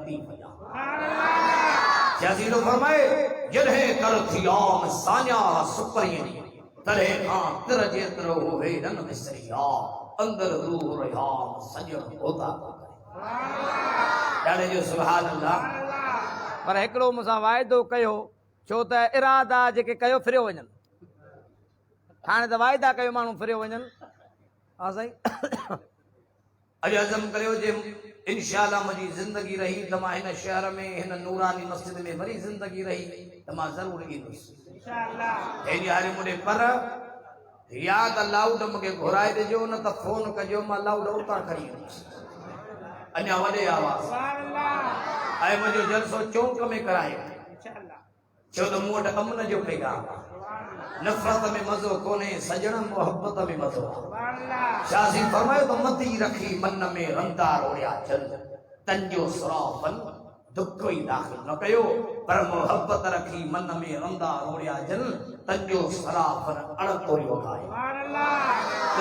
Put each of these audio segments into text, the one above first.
लतीफ जा जज़ीलो फरमाए जॾहिं कर थी आम सान्या सुपरीअ तॾहिं खां तिर जेतिरो होवे रन मिसरिया अंदर रूह रहाम सजण होता ॾाढे जो सुभान अल्लाह। पर हिकिड़ो मूंसां वाइदो कयो छो त इरादा जेके कयो फिरियो वञनि हाणे त वाइदा कयो माण्हू फिरियो वञनि हा साईं अॼु अज़म करियो जे इंशाअल्लाह मुंहिंजी ज़िंदगी रही त मां हिन शहर में हिन नूरानी मस्जिद में वरी ज़िंदगी रही त मां ज़रूरु ईंदुसि हेॾी हारी मुंहिंजे पर या त लाउड मूंखे घुराए ॾिजो न त फोन कजो मां लाउड उतां खणी ईंदुसि अञा वॾे आवाज़ ऐं मुंहिंजो जलसो चौंक में करायो छो त मूं वटि अमन जो पैगाम नफ़रत में मज़ो कोन्हे सजण मोहब्बत में मज़ो शाज़ी फरमायो त मती रखी मन में रंदा रोड़िया जल तंजो सराफन दुख ई दाख़िल न कयो पर मोहब्बत रखी मन में रंदा रोड़िया जल तंजो सराफन अण तोड़ियो खाए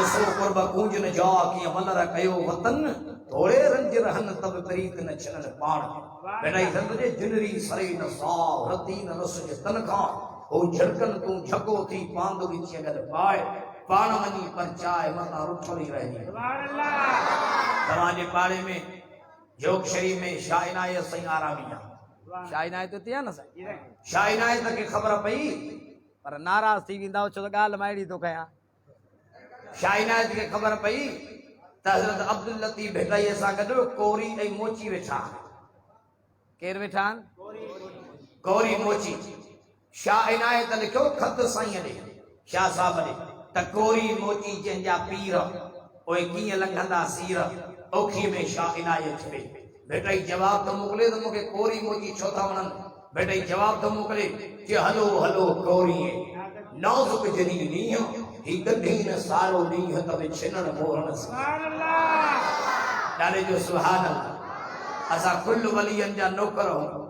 ॾिसो कुर्ब गूंज न जा कीअं मनर कयो वतन थोड़े रंज रहन तब प्रीत न छनन पाण बेटाई संत जे जिनरी सरे न साव रती न रस जे तन खां ओ झड़कन तू झको थी पांदो की गद पाए पाण वनी पर चाय मता रुठली रहनी सुभान अल्लाह। तव्हांजे पाड़े में जोगशरी में शाइनाए सही आरामिया शाइनाए तो थिया न साईं शाइनाए त के ख़बर पई पर नाराज़ थी वेंदा छो त ॻाल्हि मां अहिड़ी थो कयां शाइनाए खे ख़बर पई त हज़रत अब्दुल लतीफ़ भेटाईअ सां गॾु कोरी ऐं मोची वेठा केरु वेठा आहिनि कोरी मोची शाह इनायत लिखियो ख़त साईं ॾे शाह साहब ॾे त कोरी मोची जंहिंजा पीर उहे कीअं लंघंदा सीर ओखी में शाह इनायत खे भेटाई जवाब त मोकिले त मूंखे कोरी मोची छो था वणनि भेटाई जवाब त मोकिले कि हलो हलो कोरी नाज़ुक जनी नीह ही गॾी न सारो नीह त छिनण मोहण सुभान अल्लाह ॾाढे जो सुभान अल्लाह असां कुल वलियन जा नौकर आहियूं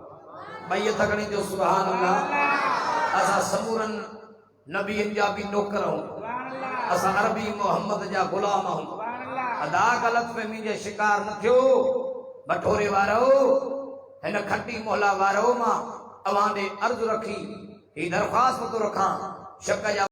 भई थकणी जो सुभान अल्लाह असां समूरन नबियन जा भी नौकर आहियूं असां अरबी मोहम्मद जा गुलाम आहियूं अदा गलत फहमी जे शिकार न थियो बटोरे वारो हिन खटी मोहला वारो मां अवां ॾे अर्ज़ रखी ही दरख़्वास्त थो रखां शक जा